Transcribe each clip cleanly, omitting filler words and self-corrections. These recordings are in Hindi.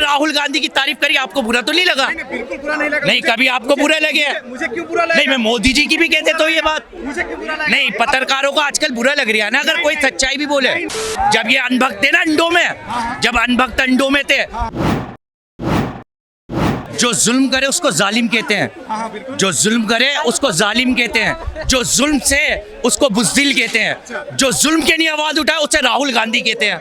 राहुल गांधी की तारीफ करी, आपको बुरा तो नहीं लगा? बिल्कुल बुरा नहीं लगा। नहीं, कभी आपको बुरा लगे? मुझे क्यों बुरा लगा? नहीं, मैं मोदी जी की भी कहते तो ये बात मुझे क्यों बुरा लगा? नहीं, पत्रकारों को आजकल बुरा लग रहा है ना अगर कोई सच्चाई भी बोले। जब ये अनभक्त थे ना अंडों में, जब अनभक्त अंडों में थे, जो जुल्म करे उसको जालिम कहते हैं, जो जुल्म करे उसको जालिम कहते हैं, जो जुल्म से उसको बुज़दिल कहते हैं, जो जुल्म के लिए आवाज उठाए उसे राहुल गांधी कहते हैं।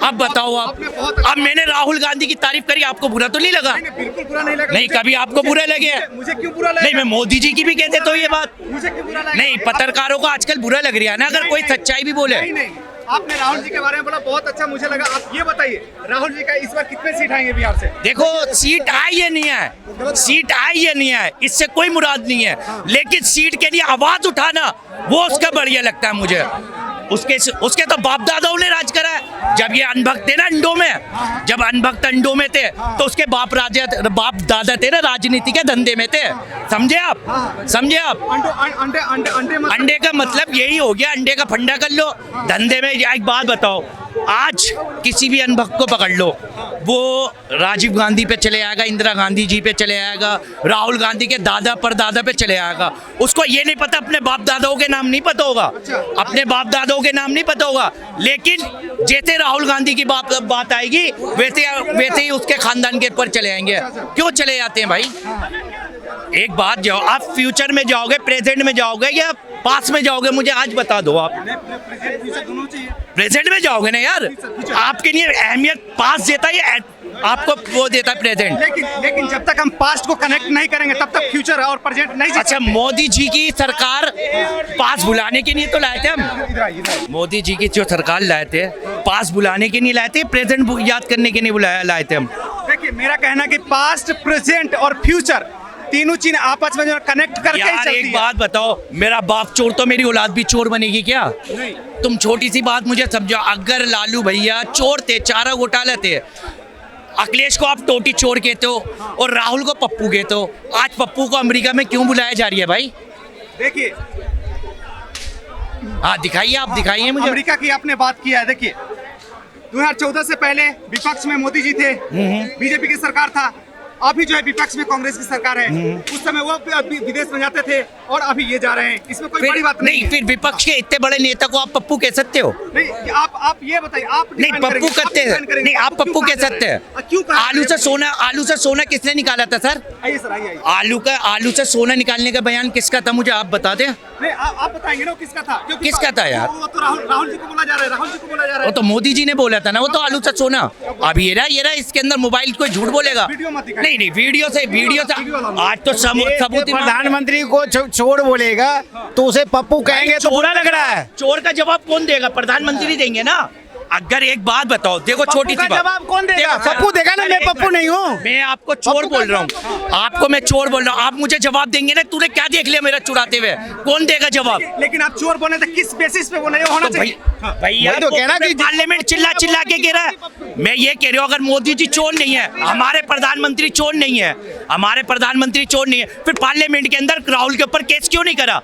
अब बताओ आप, अब मैंने राहुल गांधी की तारीफ करी, आपको बुरा तो नहीं लगा? बिल्कुल बुरा नहीं लगा। नहीं, कभी आपको बुरा लगे? मुझे क्यों बुरा लगा? नहीं, मैं मोदी जी की भी कहते तो ये बात मुझे क्यों बुरा लगा? नहीं, पत्रकारों को आजकल बुरा लग रहा है ना अगर कोई सच्चाई भी बोले। नहीं, आपने राहुल जी के बारे में बोला, बहुत अच्छा मुझे लगा। आप ये बताइए, राहुल जी का इस बार कितने सीट आएंगे बिहार से? देखो, सीट आई या नहीं है, सीट आई या नहीं है, इससे कोई मुराद नहीं है, लेकिन सीट के लिए आवाज उठाना वो उसका बढ़िया लगता है मुझे। उसके तो बाप दादाओं ने राज करा है। जब ये अनभक्त थे ना अंडों में, जब अनभक्त अंडों में थे तो उसके बाप दादा थे ना राजनीति के धंधे में थे। समझे आप? समझे आप? अंडे का मतलब यही हो गया, अंडे का फंडा कर लो धंधे में। एक बात बताओ, आज किसी भी अनभक्त को पकड़ लो, वो राजीव गांधी पे चले आएगा, इंदिरा गांधी जी पे चले आएगा, राहुल गांधी के दादा परदादा पे चले आएगा। उसको ये नहीं पता, अपने बाप दादाओं के नाम नहीं पता होगा, अपने बाप दादाओं के नाम नहीं पता होगा, लेकिन जैसे राहुल गांधी की बात आएगी वैसे ही उसके खानदान के ऊपर चले आएंगे। क्यों चले जाते हैं भाई? एक बात, जाओ आप फ्यूचर में जाओगे, प्रेजेंट में जाओगे या पास में जाओगे, मुझे आज बता दो। आप प्रेजेंट में जाओगे ना यार, आपके लिए अहमियत पास देता है, आपको वो देता है प्रेजेंट। लेकिन जब तक हम पास्ट को कनेक्ट नहीं करेंगे तब तक फ्यूचर और प्रेजेंट नहीं। अच्छा, मोदी जी की सरकार पास बुलाने के लिए तो लाए थे हम, मोदी जी की जो सरकार लाए थे पास बुलाने के लिए लाए थे, प्रेजेंट याद करने के लिए लाए थे हम। देखिए, मेरा कहना कि पास्ट, प्रेजेंट और फ्यूचर तीनों चीज आपस में जो कनेक्ट करके ही चलती है। एक बात बताओ, मेरा बाप चोर तो मेरी औलाद भी चोर बनेगी क्या? नहीं। तुम छोटी सी बात मुझे समझो, अगर लालू भैया चोर थे, चारा घोटाला थे, अखिलेश को आप टोटी चोर कहते हो और राहुल को पप्पू कहते हो, आज पप्पू को अमेरिका में क्यों बुलाया जा रही है भाई? देखिए, हाँ दिखाइए, आप दिखाइए मुझे। अमेरिका की आपने बात किया है। देखिए, 2014 से पहले विपक्ष में मोदी जी थे, बीजेपी की सरकार था। अभी जो है विपक्ष में कांग्रेस की सरकार है। उस समय वो विदेश में जाते थे और अभी ये जा रहे हैं, इसमें कोई बड़ी बात नहीं। फिर विपक्ष के इतने बड़े नेता को आप पप्पू कह सकते हो? नहीं, आप ये बताइए, आप नहीं पप्पू कहते हैं, नहीं आप पप्पू कह सकते हैं। क्यों? आलू से सोना किसने निकाला था सर? आइए सर, आइए। आलू से सोना निकालने का बयान किसका था, मुझे आप बता दें। नहीं, आप बताएंगे ना किसका था? किसका था यार? वो तो राहुल जी को बोला जा रहा है, राहुल जी को बोला जा रहा है। वो तो मोदी जी ने बोला था ना, वो तो आलू से सोना। अब ये रहा इसके अंदर मोबाइल कोई झूठ बोलेगा? नहीं, वीडियो से आज तो सबूत। प्रधानमंत्री को चोर बोलेगा तो उसे पप्पू कहेंगे तो बुरा लग रहा है। चोर का जवाब कौन देगा? प्रधानमंत्री देंगे ना। अगर एक बात बताओ, देखो छोटी सी बात, जवाब कौन देगा? पप्पू देगा ना, मैं पप्पू नहीं हूँ। मैं आपको चोर बोल रहा हूँ, आपको मैं चोर बोल रहा हूँ, आप मुझे जवाब देंगे ना? तूने क्या देख लिया मेरा चुराते हुए? कौन देगा जवाब? लेकिन आप चोर बोले तो किस बेसिस पे बोले होना चाहिए? भैया तो कहना कि पार्लियामेंट चिल्ला के कह रहा है। मैं ये कह रहा हूँ, अगर मोदी जी चोर नहीं है, हमारे प्रधानमंत्री चोर नहीं है, हमारे प्रधानमंत्री चोर नहीं है, फिर पार्लियामेंट के अंदर राहुल के ऊपर केस क्यों नहीं करा?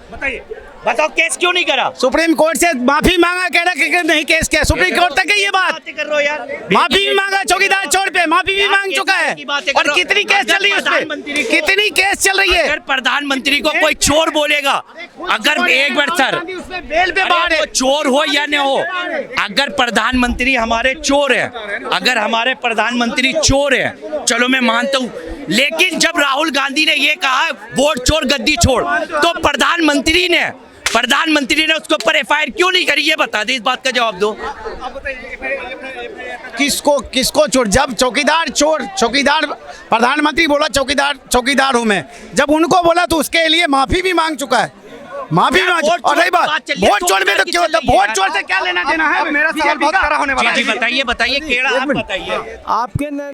बताओ, केस क्यों नहीं करा? सुप्रीम कोर्ट से माफी मांगा, कह रहा कि नहीं केस किया। सुप्रीम कोर्ट तक है ये बात कर रहे हो यार। माफी भी मांगा, चौकीदार चोर पे माफी भी मांग चुका है। और कितनी केस चल रही है उसपे? कितनी केस चल रही है? अगर प्रधानमंत्री को कोई चोर बोलेगा, अगर एक बार सर बेल पे बाहर है, चोर हो या न हो, अगर प्रधानमंत्री हमारे चोर है, अगर हमारे प्रधानमंत्री चोर है, चलो मैं मानता हूँ, लेकिन जब राहुल गांधी ने ये कहा वोट चोर गद्दी छोड़, तो प्रधानमंत्री ने उसके ऊपर एफआईआर क्यों नहीं करी? ये बता दे, इस बात का जवाब दो। किसको चोर? जब चौकीदार प्रधानमंत्री बोला चौकीदार हूं मैं, जब उनको बोला तो उसके लिए माफी भी मांग चुका है। माफी भी मांग। और रही बात वोट चोर में, तो क्यों? वोट चोर से क्या लेना देना है? मेरा सवाल बहुत कड़ा होने वाला है। बताइए, केड़ा आप बताइए। आपके